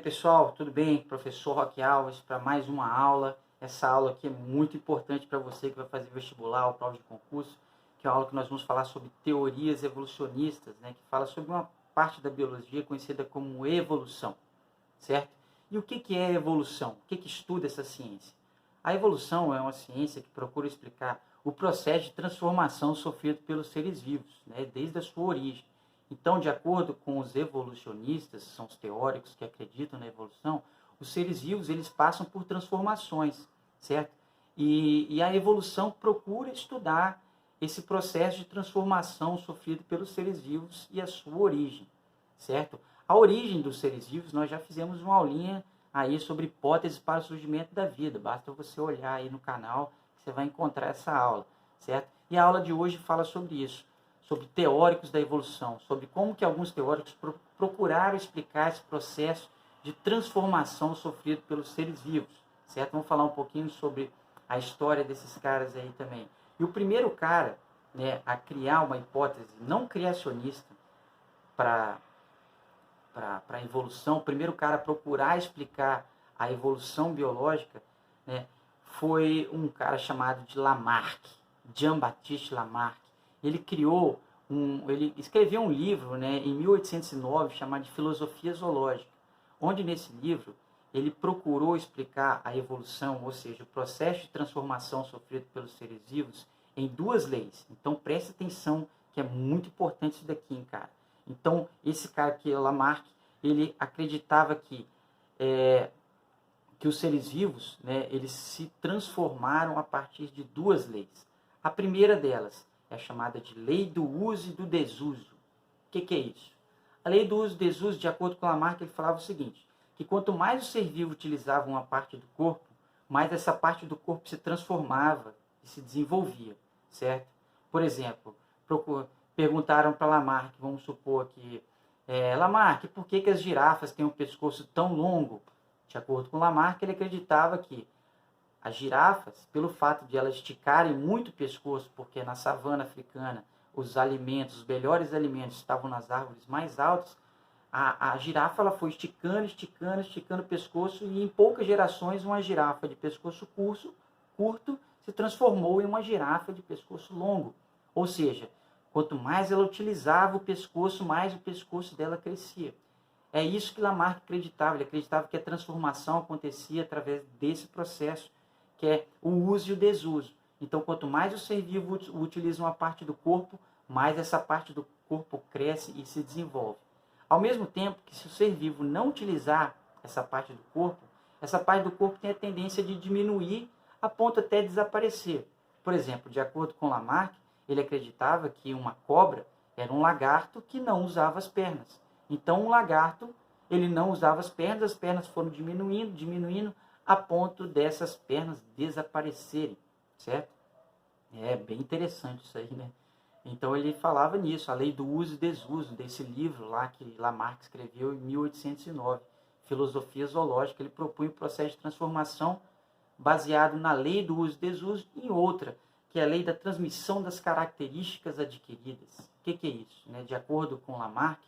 pessoal, tudo bem? Professor Roque Alves para mais uma aula. Essa aula aqui é muito importante para você que vai fazer vestibular ou prova de concurso, que é uma aula que nós vamos falar sobre teorias evolucionistas, né? Que fala sobre uma parte da biologia conhecida como evolução, certo? E o que é evolução? O que estuda essa ciência? A evolução é uma ciência que procura explicar o processo de transformação sofrido pelos seres vivos, né? Desde a sua origem. Então, de acordo com os evolucionistas, são os teóricos que acreditam na evolução, os seres vivos eles passam por transformações, certo? E a evolução procura estudar esse processo de transformação sofrido pelos seres vivos e a sua origem, certo? A origem dos seres vivos, nós já fizemos uma aulinha aí sobre hipóteses para o surgimento da vida. Basta você olhar aí no canal que você vai encontrar essa aula, certo? E a aula de hoje fala sobre isso, sobre teóricos da evolução, sobre como que alguns teóricos procuraram explicar esse processo de transformação sofrido pelos seres vivos, certo? Vamos falar um pouquinho sobre a história desses caras aí também. E o primeiro cara, né, a criar uma hipótese não criacionista para a evolução, o primeiro cara a procurar explicar a evolução biológica, né, foi um cara chamado de Lamarck, Jean-Baptiste Lamarck. Ele escreveu um livro, né, em 1809 chamado de Filosofia Zoológica, onde nesse livro ele procurou explicar a evolução, ou seja, o processo de transformação sofrido pelos seres vivos em duas leis. Então preste atenção que é muito importante isso daqui, hein, cara. Então esse cara aqui, Lamarck, ele acreditava que os seres vivos, né, eles se transformaram a partir de duas leis. A primeira delas é chamada de lei do uso e do desuso. O que é isso? A lei do uso e desuso, de acordo com Lamarck, ele falava o seguinte, que quanto mais o ser vivo utilizava uma parte do corpo, mais essa parte do corpo se transformava e se desenvolvia, certo? Por exemplo, perguntaram para Lamarck, vamos supor que, Lamarck, por que as girafas têm um pescoço tão longo? De acordo com Lamarck, ele acreditava que as girafas, pelo fato de elas esticarem muito o pescoço, porque na savana africana os alimentos, os melhores alimentos estavam nas árvores mais altas, a girafa ela foi esticando o pescoço e em poucas gerações uma girafa de pescoço curto se transformou em uma girafa de pescoço longo. Ou seja, quanto mais ela utilizava o pescoço, mais o pescoço dela crescia. É isso que Lamarck acreditava. Ele acreditava que a transformação acontecia através desse processo, que é o uso e o desuso. Então, quanto mais o ser vivo utiliza uma parte do corpo, mais essa parte do corpo cresce e se desenvolve. Ao mesmo tempo que se o ser vivo não utilizar essa parte do corpo tem a tendência de diminuir a ponto até desaparecer. Por exemplo, de acordo com Lamarck, ele acreditava que uma cobra era um lagarto que não usava as pernas. Então, um lagarto, ele não usava as pernas foram diminuindo, a ponto dessas pernas desaparecerem, certo? É bem interessante isso aí, né? Então, ele falava nisso, a lei do uso e desuso, desse livro lá que Lamarck escreveu em 1809, Filosofia Zoológica. Ele propunha um processo de transformação baseado na lei do uso e desuso e outra, que é a lei da transmissão das características adquiridas. O que é isso? De acordo com Lamarck,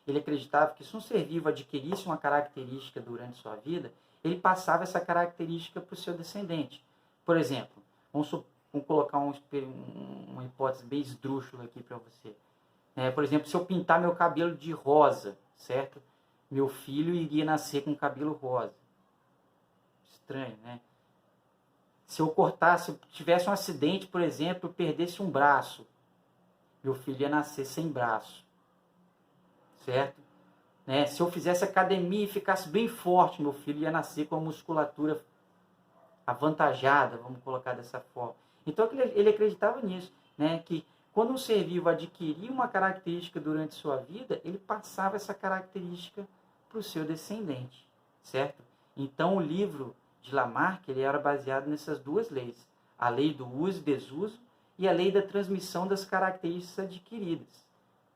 ele acreditava que se um ser vivo adquirisse uma característica durante sua vida, ele passava essa característica para o seu descendente. Por exemplo, vamos colocar uma hipótese bem esdrúxula aqui para você. Por exemplo, se eu pintar meu cabelo de rosa, certo? Meu filho iria nascer com cabelo rosa. Estranho, né? Se eu tivesse um acidente, por exemplo, eu perdesse um braço, meu filho ia nascer sem braço. Certo? Se eu fizesse academia e ficasse bem forte, meu filho ia nascer com a musculatura avantajada, vamos colocar dessa forma. Então ele acreditava nisso, que quando um ser vivo adquiria uma característica durante sua vida, ele passava essa característica para o seu descendente, certo? Então o livro de Lamarck ele era baseado nessas duas leis, a lei do uso e desuso e a lei da transmissão das características adquiridas.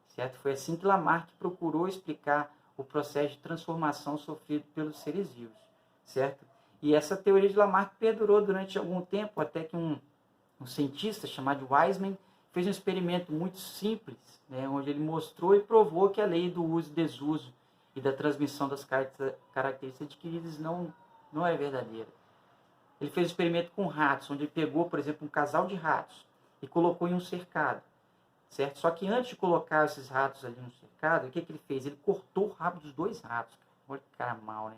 Certo? Foi assim que Lamarck procurou explicar o processo de transformação sofrido pelos seres vivos. Certo? E essa teoria de Lamarck perdurou durante algum tempo, até que um cientista chamado Weismann fez um experimento muito simples, onde ele mostrou e provou que a lei do uso e desuso e da transmissão das características adquiridas não é verdadeira. Ele fez um experimento com ratos, onde ele pegou, por exemplo, um casal de ratos e colocou em um cercado, certo? Só que antes de colocar esses ratos ali no cercado, o que ele fez? Ele cortou o rabo dos dois ratos. Olha que cara mal, né?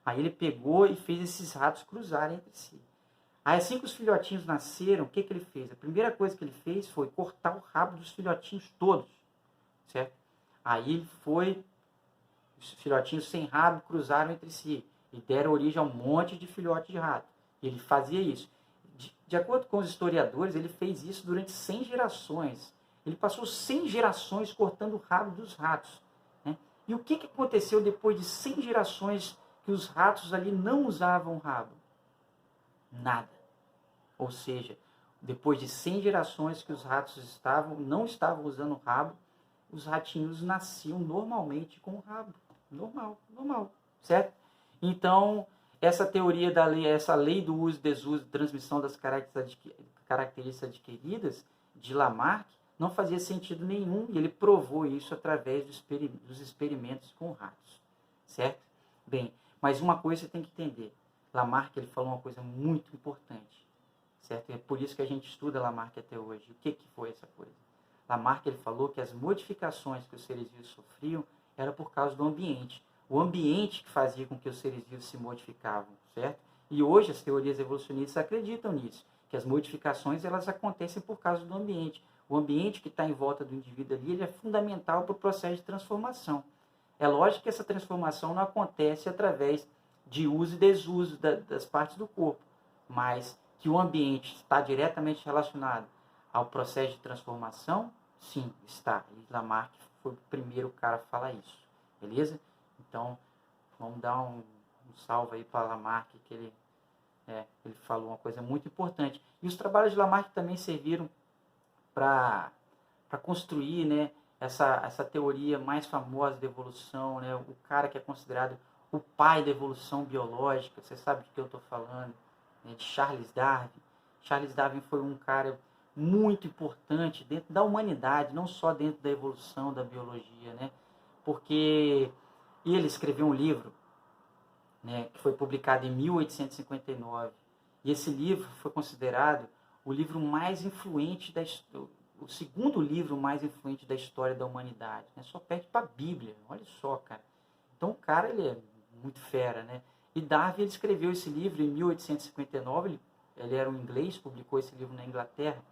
Aí ele pegou e fez esses ratos cruzarem entre si. Aí assim que os filhotinhos nasceram, o que ele fez? A primeira coisa que ele fez foi cortar o rabo dos filhotinhos todos, certo? Aí ele foi, os filhotinhos sem rabo cruzaram entre si e deram origem a um monte de filhotes de rato. Ele fazia isso. De acordo com os historiadores, ele fez isso durante 100 gerações. Ele passou 100 gerações cortando o rabo dos ratos, né? E o que aconteceu depois de 100 gerações que os ratos ali não usavam o rabo? Nada. Ou seja, depois de 100 gerações que os ratos não estavam usando o rabo, os ratinhos nasciam normalmente com o rabo. Normal, certo? Então, essa teoria da lei, essa lei do uso, desuso, transmissão das características adquiridas de Lamarck não fazia sentido nenhum e ele provou isso através dos experimentos com ratos, certo? Bem, mas uma coisa você tem que entender. Lamarck ele falou uma coisa muito importante, certo? É por isso que a gente estuda Lamarck até hoje. O que foi essa coisa? Lamarck ele falou que as modificações que os seres vivos sofriam era por causa do ambiente. O ambiente que fazia com que os seres vivos se modificavam, certo? E hoje as teorias evolucionistas acreditam nisso, que as modificações elas acontecem por causa do ambiente. O ambiente que está em volta do indivíduo ali ele é fundamental para o processo de transformação. É lógico que essa transformação não acontece através de uso e desuso das partes do corpo, mas que o ambiente está diretamente relacionado ao processo de transformação, sim, está. E Lamarck foi o primeiro cara a falar isso, beleza? Então, vamos dar um salve aí para Lamarck, que ele falou uma coisa muito importante. E os trabalhos de Lamarck também serviram para construir, né, essa teoria mais famosa da evolução, né, o cara que é considerado o pai da evolução biológica, você sabe de que eu estou falando, né, de Charles Darwin. Charles Darwin foi um cara muito importante dentro da humanidade, não só dentro da evolução, da biologia, né, porque ele escreveu um livro, né, que foi publicado em 1859, e esse livro foi considerado o livro mais influente o segundo livro mais influente da história da humanidade, né? Só perde para a Bíblia, olha só, cara. Então o cara ele é muito fera, né? E Darwin ele escreveu esse livro em 1859, ele era um inglês, publicou esse livro na Inglaterra.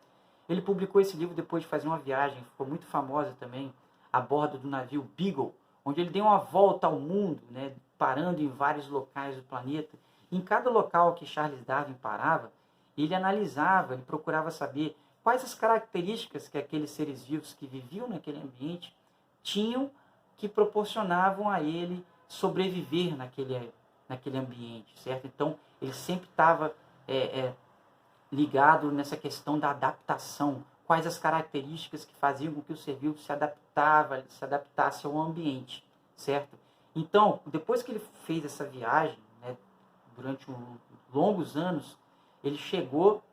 Ele publicou esse livro depois de fazer uma viagem, ficou muito famosa também, a bordo do navio Beagle, onde ele deu uma volta ao mundo, né, parando em vários locais do planeta. Em cada local que Charles Darwin parava, ele analisava, ele procurava saber quais as características que aqueles seres vivos que viviam naquele ambiente tinham que proporcionavam a ele sobreviver naquele ambiente, certo? Então, ele sempre estava ligado nessa questão da adaptação, quais as características que faziam com que o ser vivo se adaptasse ao ambiente, certo? Então, depois que ele fez essa viagem, né, durante longos anos, ele chegou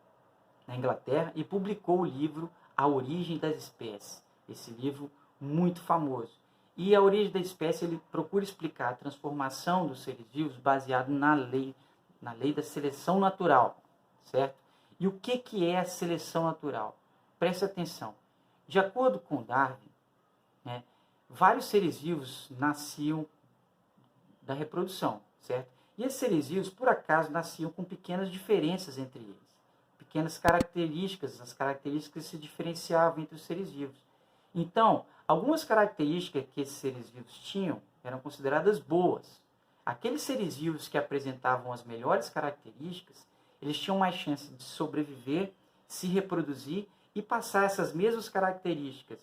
na Inglaterra e publicou o livro A Origem das Espécies, esse livro muito famoso. E A Origem das Espécies ele procura explicar a transformação dos seres vivos baseado na lei da seleção natural, certo? E o que é a seleção natural? Preste atenção. De acordo com Darwin, né, vários seres vivos nasciam da reprodução, certo? E esses seres vivos, por acaso, nasciam com pequenas diferenças entre eles. Pequenas características, as características se diferenciavam entre os seres vivos. Então, algumas características que esses seres vivos tinham eram consideradas boas. Aqueles seres vivos que apresentavam as melhores características, eles tinham mais chance de sobreviver, se reproduzir e passar essas mesmas características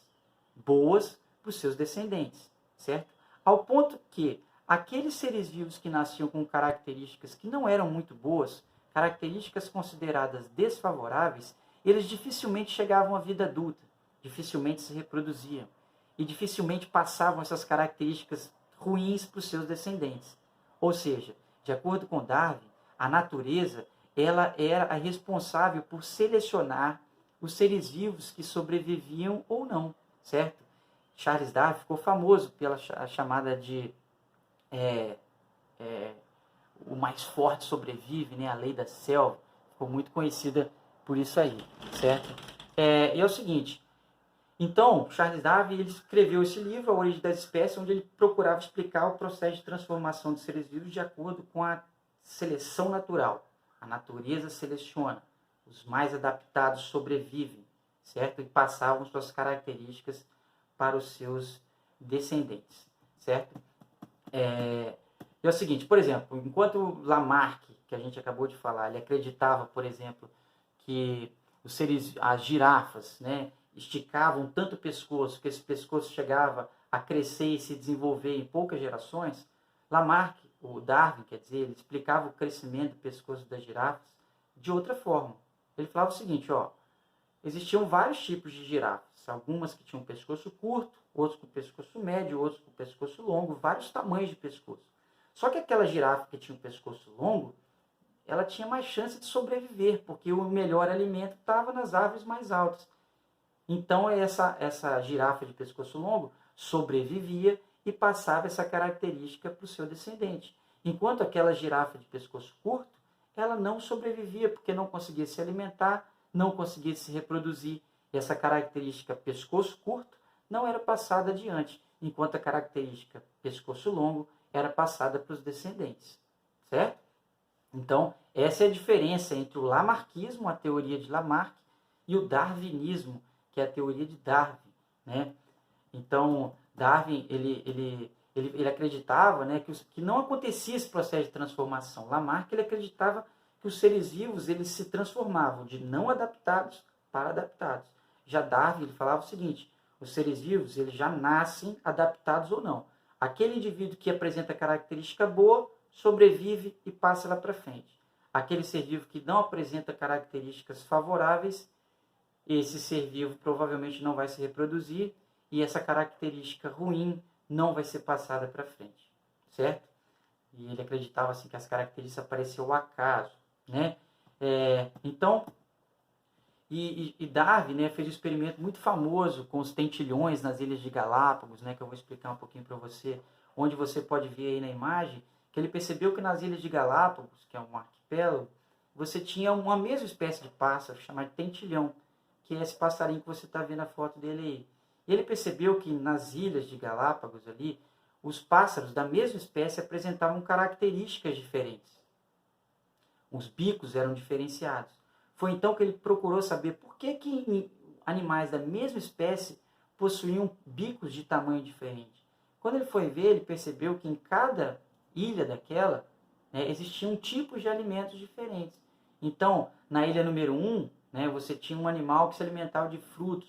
boas para os seus descendentes, certo? Ao ponto que aqueles seres vivos que nasciam com características que não eram muito boas, características consideradas desfavoráveis, eles dificilmente chegavam à vida adulta, dificilmente se reproduziam e dificilmente passavam essas características ruins para os seus descendentes. Ou seja, de acordo com Darwin, a natureza ela era a responsável por selecionar os seres vivos que sobreviviam ou não, certo? Charles Darwin ficou famoso pela chamada de o mais forte sobrevive, né? A lei da selva, ficou muito conhecida por isso aí, certo? E é o seguinte, então, Charles Darwin ele escreveu esse livro, A Origem das Espécies, onde ele procurava explicar o processo de transformação de seres vivos de acordo com a seleção natural. A natureza seleciona, os mais adaptados sobrevivem, certo? E passavam suas características para os seus descendentes, certo? É o seguinte, por exemplo, enquanto Lamarck, que a gente acabou de falar, ele acreditava, por exemplo, que as girafas, né, esticavam tanto o pescoço, que esse pescoço chegava a crescer e se desenvolver em poucas gerações, Lamarck, o Darwin, quer dizer, ele explicava o crescimento do pescoço das girafas de outra forma. Ele falava o seguinte, existiam vários tipos de girafas, algumas que tinham pescoço curto, outros com pescoço médio, outros com pescoço longo, vários tamanhos de pescoço. Só que aquela girafa que tinha um pescoço longo, ela tinha mais chance de sobreviver, porque o melhor alimento estava nas árvores mais altas. Então essa girafa de pescoço longo sobrevivia e passava essa característica para o seu descendente. Enquanto aquela girafa de pescoço curto, ela não sobrevivia, porque não conseguia se alimentar, não conseguia se reproduzir. E essa característica pescoço curto não era passada adiante, enquanto a característica pescoço longo era passada para os descendentes, certo? Então, essa é a diferença entre o lamarquismo, a teoria de Lamarck, e o darwinismo, que é a teoria de Darwin, né? Então, Darwin, ele acreditava, né, que não acontecia esse processo de transformação. Lamarck, ele acreditava que os seres vivos, eles se transformavam de não adaptados para adaptados. Já Darwin, ele falava o seguinte, os seres vivos, eles já nascem adaptados ou não. Aquele indivíduo que apresenta característica boa, sobrevive e passa lá para frente. Aquele ser vivo que não apresenta características favoráveis, esse ser vivo provavelmente não vai se reproduzir e essa característica ruim não vai ser passada para frente, certo? E ele acreditava assim que as características apareciam ao acaso, né? Então, Darwin, né, fez um experimento muito famoso com os tentilhões nas Ilhas de Galápagos, né, que eu vou explicar um pouquinho para você, onde você pode ver aí na imagem, que ele percebeu que nas Ilhas de Galápagos, que é um arquipélago, você tinha uma mesma espécie de pássaro chamado tentilhão, que é esse passarinho que você está vendo a foto dele aí. E ele percebeu que nas Ilhas de Galápagos ali, os pássaros da mesma espécie apresentavam características diferentes. Os bicos eram diferenciados. Foi então que ele procurou saber por que animais da mesma espécie possuíam bicos de tamanho diferente. Quando ele foi ver, ele percebeu que em cada ilha daquela, né, existiam tipos de alimentos diferentes. Então, na ilha número 1, né, você tinha um animal que se alimentava de frutos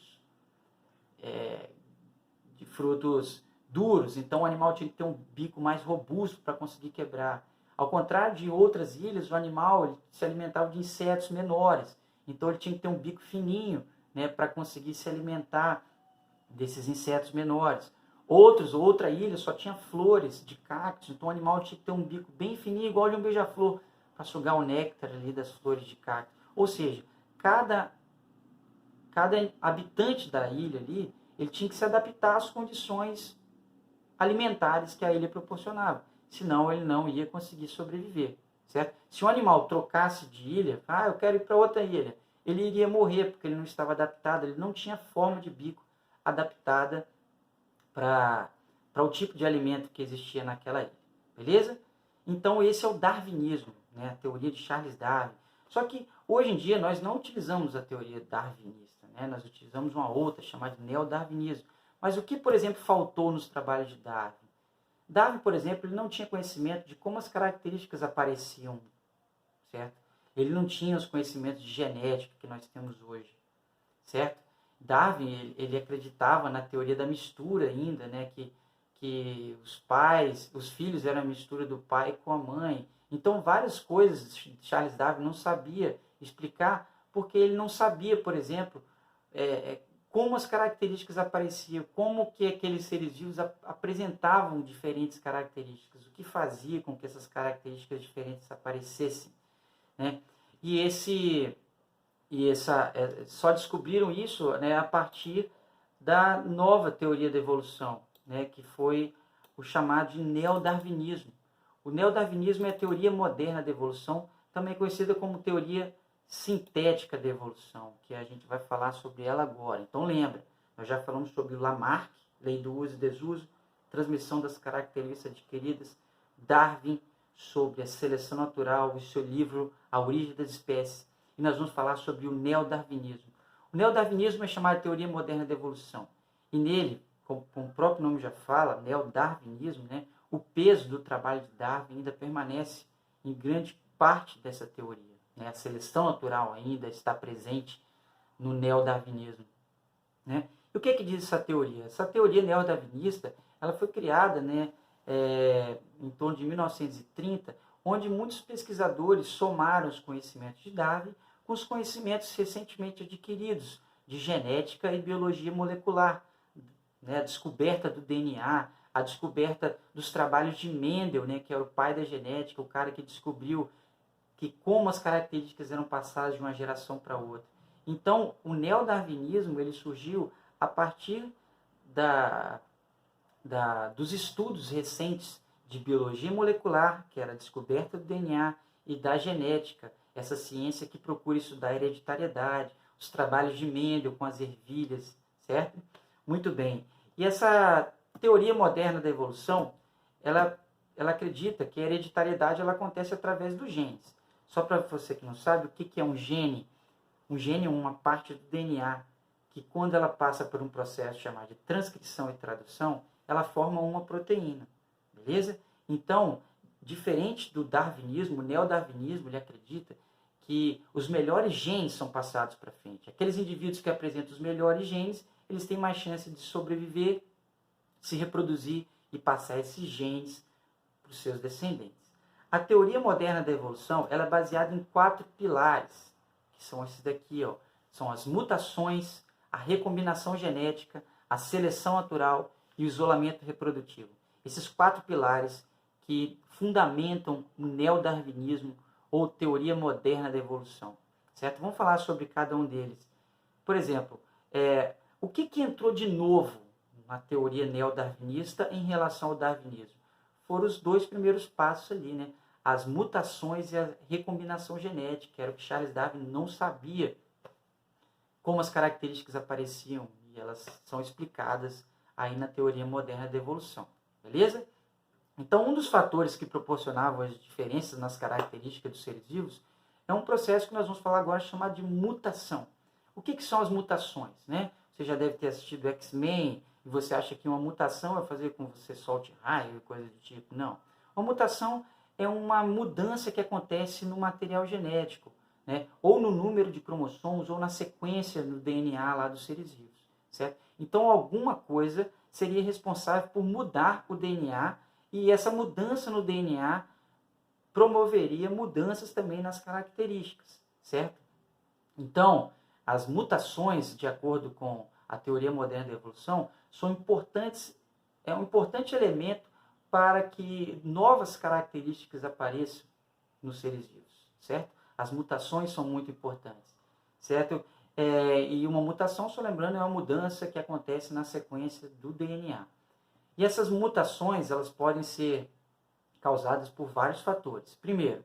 duros. Então, o animal tinha que ter um bico mais robusto para conseguir quebrar. Ao contrário de outras ilhas, o animal se alimentava de insetos menores. Então, ele tinha que ter um bico fininho, né, para conseguir se alimentar desses insetos menores. Outra ilha só tinha flores de cactos. Então, o animal tinha que ter um bico bem fininho, igual de um beija-flor, para sugar o néctar ali das flores de cacto. Ou seja, cada habitante da ilha ali, ele tinha que se adaptar às condições alimentares que a ilha proporcionava. Senão ele não ia conseguir sobreviver, certo? Se um animal trocasse de ilha, eu quero ir para outra ilha, ele iria morrer porque ele não estava adaptado, ele não tinha forma de bico adaptada para o tipo de alimento que existia naquela ilha, beleza? Então esse é o darwinismo, né? A teoria de Charles Darwin. Só que hoje em dia nós não utilizamos a teoria darwinista, né? Nós utilizamos uma outra chamada de neodarwinismo. Mas o que, por exemplo, faltou nos trabalhos de Darwin? Darwin, por exemplo, ele não tinha conhecimento de como as características apareciam, certo? Ele não tinha os conhecimentos de genética que nós temos hoje, certo? Darwin, ele acreditava na teoria da mistura ainda, né? Que os filhos eram a mistura do pai com a mãe. Então, várias coisas Charles Darwin não sabia explicar, porque ele não sabia, por exemplo, como as características apareciam, como que aqueles seres vivos apresentavam diferentes características, o que fazia com que essas características diferentes aparecessem, né? Só descobriram isso, né, a partir da nova teoria da evolução, né, que foi o chamado de neodarwinismo. O neodarwinismo é a teoria moderna da evolução, também conhecida como teoria sintética da evolução, que a gente vai falar sobre ela agora. Então lembra, nós já falamos sobre Lamarck, lei do uso e desuso, transmissão das características adquiridas, Darwin, sobre a seleção natural, o seu livro A Origem das Espécies, e nós vamos falar sobre o neodarwinismo. O neodarwinismo é chamado de teoria moderna da evolução, e nele, como o próprio nome já fala, neodarwinismo, né, o peso do trabalho de Darwin ainda permanece em grande parte dessa teoria. Né? A seleção natural ainda está presente no neodarwinismo. Né? E o que diz essa teoria? Essa teoria neodarwinista ela foi criada, né, em torno de 1930, onde muitos pesquisadores somaram os conhecimentos de Darwin com os conhecimentos recentemente adquiridos de genética e biologia molecular, né, a descoberta do DNA, a descoberta dos trabalhos de Mendel, né, que era o pai da genética, o cara que descobriu que como as características eram passadas de uma geração para outra. Então, o neodarwinismo ele surgiu a partir dos estudos recentes de biologia molecular, que era a descoberta do DNA, e da genética, essa ciência que procura estudar a hereditariedade, os trabalhos de Mendel com as ervilhas, certo? Muito bem. E essa teoria moderna da evolução, ela acredita que a hereditariedade ela acontece através dos genes. Só para você que não sabe, o que é um gene? Um gene é uma parte do DNA que, quando ela passa por um processo chamado de transcrição e tradução, ela forma uma proteína, beleza? Então, diferente do darwinismo, o neodarwinismo, ele acredita que os melhores genes são passados para frente. Aqueles indivíduos que apresentam os melhores genes, eles têm mais chance de sobreviver, se reproduzir e passar esses genes para os seus descendentes. A teoria moderna da evolução ela é baseada em 4 pilares, que são esses daqui, ó. São as mutações, a recombinação genética, a seleção natural e o isolamento reprodutivo. Esses 4 pilares que fundamentam o neodarwinismo ou teoria moderna da evolução, certo? Vamos falar sobre cada um deles. Por exemplo, o que entrou de novo na teoria neodarwinista em relação ao darwinismo? Foram os 2 primeiros passos ali, né? As mutações e a recombinação genética. Era o que Charles Darwin não sabia como as características apareciam e elas são explicadas aí na teoria moderna da evolução. Beleza? Então, um dos fatores que proporcionavam as diferenças nas características dos seres vivos é um processo que nós vamos falar agora chamado de mutação. O que são as mutações? Né? Você já deve ter assistido X-Men e você acha que uma mutação vai fazer com que você solte raio e coisa do tipo. Não. Uma mutação é uma mudança que acontece no material genético, né? Ou no número de cromossomos, ou na sequência no DNA lá dos seres vivos. Certo? Então, alguma coisa seria responsável por mudar o DNA e essa mudança no DNA promoveria mudanças também nas características. Certo? Então, as mutações, de acordo com a teoria moderna da evolução, são importantes, é um importante elemento para que novas características apareçam nos seres vivos, certo? As mutações são muito importantes, certo? E uma mutação, só lembrando, é uma mudança que acontece na sequência do DNA. E essas mutações, elas podem ser causadas por vários fatores. Primeiro,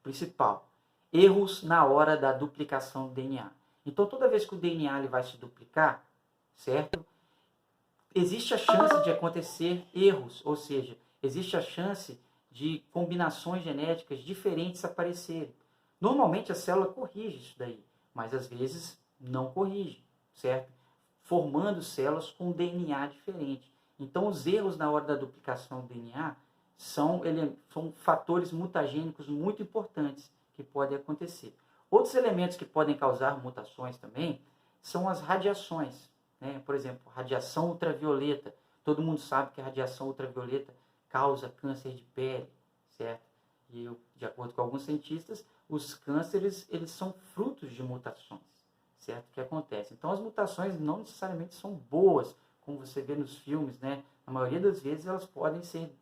principal, erros na hora da duplicação do DNA. Então, toda vez que o DNA ele vai se duplicar, certo? Existe a chance de acontecer erros, ou seja, existe a chance de combinações genéticas diferentes aparecerem. Normalmente a célula corrige isso daí, mas às vezes não corrige, certo? Formando células com DNA diferente. Então os erros na hora da duplicação do DNA são fatores mutagênicos muito importantes que podem acontecer. Outros elementos que podem causar mutações também são as radiações. Né? Por exemplo, radiação ultravioleta. Todo mundo sabe que a radiação ultravioleta causa câncer de pele, certo? E, de acordo com alguns cientistas, os cânceres eles são frutos de mutações, certo? Que acontece. Então, as mutações não necessariamente são boas, como você vê nos filmes, né? Na maioria das vezes, elas podem ser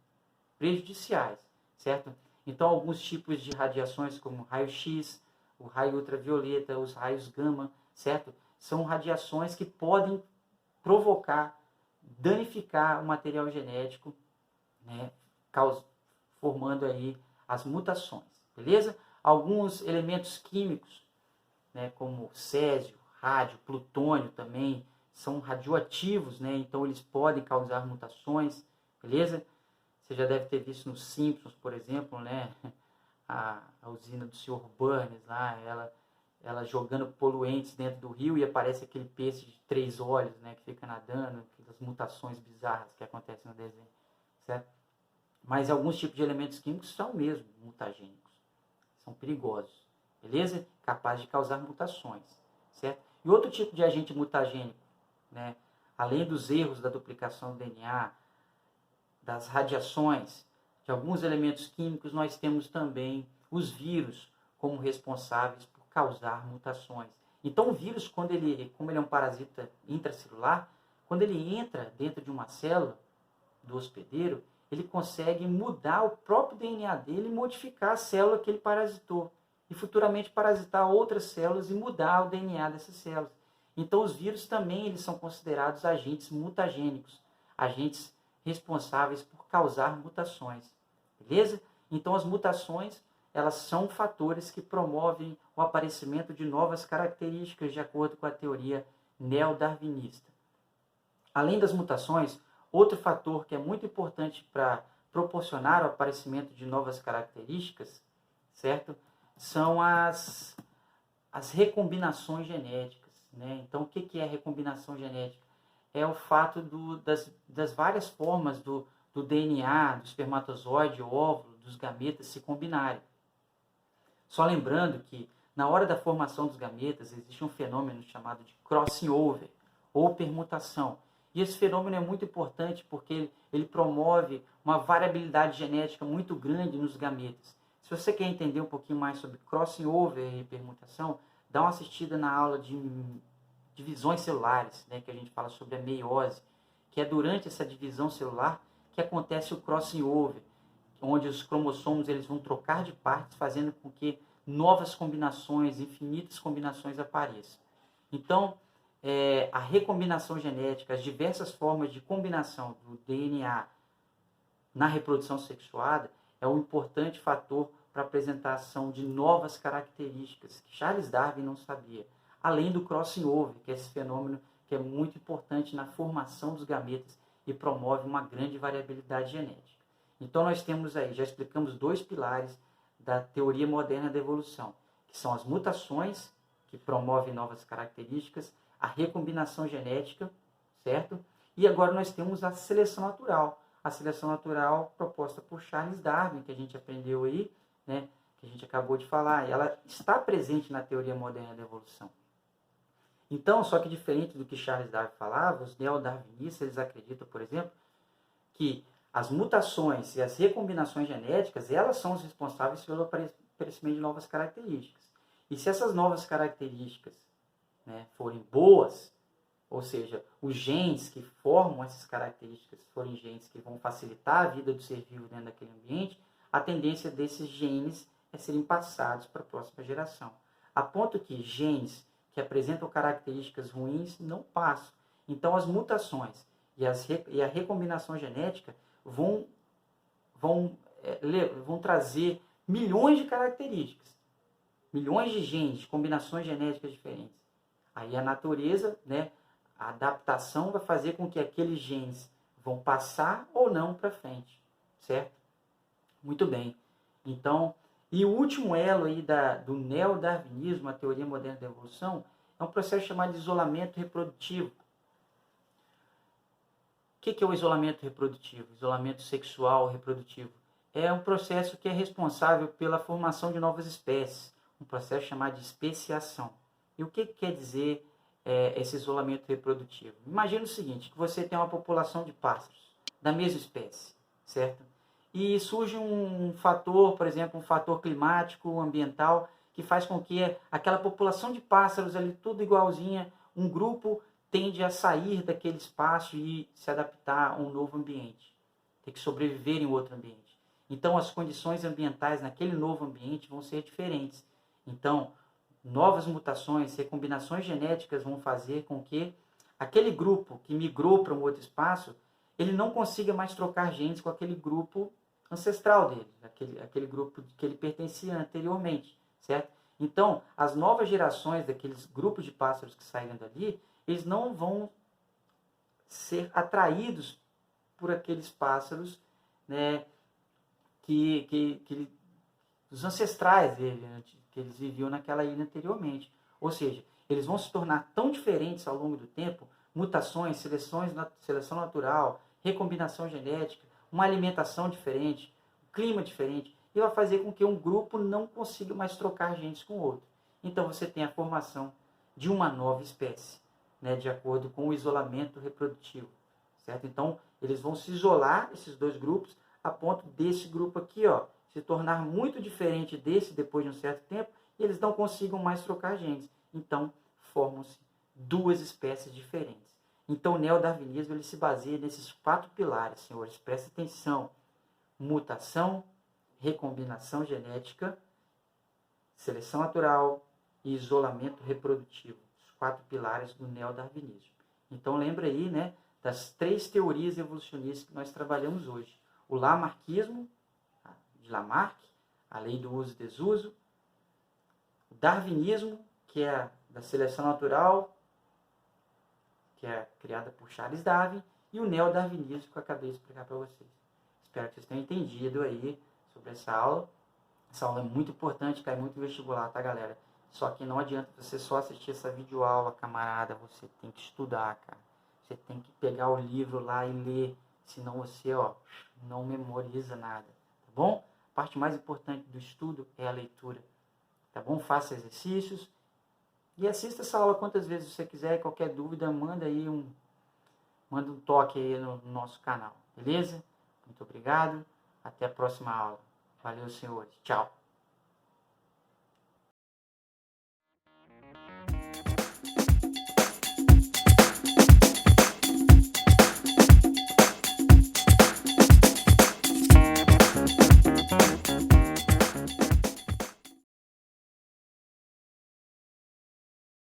prejudiciais, certo? Então, alguns tipos de radiações, como raio-x, o raio ultravioleta, os raios gama, certo? São radiações que podem provocar, danificar o material genético né, formando aí as mutações, beleza? Alguns elementos químicos, né, como césio, rádio, plutônio também, são radioativos, né, então eles podem causar mutações, beleza? Você já deve ter visto nos Simpsons, por exemplo, né, a usina do Sr. Burns lá, ela jogando poluentes dentro do rio e aparece aquele peixe de 3 olhos, né, que fica nadando, aquelas mutações bizarras que acontecem no desenho, certo? Mas alguns tipos de elementos químicos são mesmo mutagênicos, são perigosos, beleza? Capazes de causar mutações, certo? E outro tipo de agente mutagênico, né, além dos erros da duplicação do DNA, das radiações, de alguns elementos químicos, nós temos também os vírus como responsáveis por causar mutações. Então o vírus, como ele é um parasita intracelular, quando ele entra dentro de uma célula do hospedeiro, ele consegue mudar o próprio DNA dele e modificar a célula que ele parasitou. E futuramente parasitar outras células e mudar o DNA dessas células. Então os vírus também eles são considerados agentes mutagênicos, agentes responsáveis por causar mutações. Beleza? Então as mutações elas são fatores que promovem o aparecimento de novas características de acordo com a teoria neodarwinista. Além das mutações, outro fator que é muito importante para proporcionar o aparecimento de novas características, certo? São as recombinações genéticas, né? Então, o que é recombinação genética? É o fato das várias formas do DNA, do espermatozoide, óvulo, dos gametas se combinarem. Só lembrando que, na hora da formação dos gametas, existe um fenômeno chamado de crossing over, ou permutação. E esse fenômeno é muito importante porque ele promove uma variabilidade genética muito grande nos gametas. Se você quer entender um pouquinho mais sobre crossing over e permutação, dá uma assistida na aula de divisões celulares, né, que a gente fala sobre a meiose, que é durante essa divisão celular que acontece o crossing over, onde os cromossomos eles vão trocar de partes, fazendo com que novas combinações, infinitas combinações apareçam. Então, a recombinação genética, as diversas formas de combinação do DNA na reprodução sexuada é um importante fator para a apresentação de novas características que Charles Darwin não sabia. Além do crossing over, que é esse fenômeno que é muito importante na formação dos gametas e promove uma grande variabilidade genética. Então nós temos aí, já explicamos 2 pilares da teoria moderna da evolução, que são as mutações, que promovem novas características, a recombinação genética, certo? E agora nós temos a seleção natural. A seleção natural proposta por Charles Darwin, que a gente aprendeu aí, né, que a gente acabou de falar, e ela está presente na teoria moderna da evolução. Então, só que diferente do que Charles Darwin falava, os neodarwinistas eles acreditam, por exemplo, que as mutações e as recombinações genéticas, elas são os responsáveis pelo aparecimento de novas características. E se essas novas características, né, forem boas, ou seja, os genes que formam essas características forem genes que vão facilitar a vida do ser vivo dentro daquele ambiente, a tendência desses genes é serem passados para a próxima geração. A ponto que genes que apresentam características ruins não passam. Então as mutações e a recombinação genética vão trazer milhões de características, milhões de genes, combinações genéticas diferentes. Aí a natureza, né, a adaptação vai fazer com que aqueles genes vão passar ou não para frente, certo? Muito bem. Então, e o último elo aí do neodarwinismo, a teoria moderna da evolução, é um processo chamado de isolamento reprodutivo. O que é o isolamento reprodutivo? Isolamento sexual reprodutivo. É um processo que é responsável pela formação de novas espécies, um processo chamado de especiação. E o que quer dizer esse isolamento reprodutivo? Imagina o seguinte, que você tem uma população de pássaros da mesma espécie, certo? E surge um fator, por exemplo, um fator climático, ambiental, que faz com que aquela população de pássaros ali, tudo igualzinha, um grupo tende a sair daquele espaço e se adaptar a um novo ambiente. Tem que sobreviver em outro ambiente. Então, as condições ambientais naquele novo ambiente vão ser diferentes. Então, novas mutações, recombinações genéticas vão fazer com que aquele grupo que migrou para um outro espaço, ele não consiga mais trocar genes com aquele grupo ancestral dele, aquele grupo que ele pertencia anteriormente, certo? Então, as novas gerações daqueles grupos de pássaros que saíram dali, eles não vão ser atraídos por aqueles pássaros, né, os ancestrais dele, né, que eles viviam naquela ilha anteriormente. Ou seja, eles vão se tornar tão diferentes ao longo do tempo, mutações, seleção natural, recombinação genética, uma alimentação diferente, um clima diferente, e vai fazer com que um grupo não consiga mais trocar genes com o outro. Então você tem a formação de uma nova espécie, né, de acordo com o isolamento reprodutivo, certo? Então eles vão se isolar, esses dois grupos, a ponto desse grupo aqui, ó, se tornar muito diferente desse depois de um certo tempo, e eles não consigam mais trocar genes. Então formam-se duas espécies diferentes. Então o neodarwinismo ele se baseia nesses 4 pilares, senhores, presta atenção: mutação, recombinação genética, seleção natural e isolamento reprodutivo. Os 4 pilares do neodarwinismo. Então lembra aí, né, das 3 teorias evolucionistas que nós trabalhamos hoje. O lamarckismo, de Lamarck, a lei do uso e desuso. O darwinismo, que é da seleção natural, que é criada por Charles Darwin, e o neodarwinismo que eu acabei de explicar para vocês. Espero que vocês tenham entendido aí sobre essa aula. Essa aula é muito importante, cai muito no vestibular, tá, galera? Só que não adianta você só assistir essa videoaula, camarada. Você tem que estudar, cara. Você tem que pegar o livro lá e ler. Senão você, ó, não memoriza nada, tá bom? A parte mais importante do estudo é a leitura, tá bom? Faça exercícios e assista essa aula quantas vezes você quiser. Qualquer dúvida, manda um toque aí no nosso canal, beleza? Muito obrigado. Até a próxima aula. Valeu, senhores. Tchau.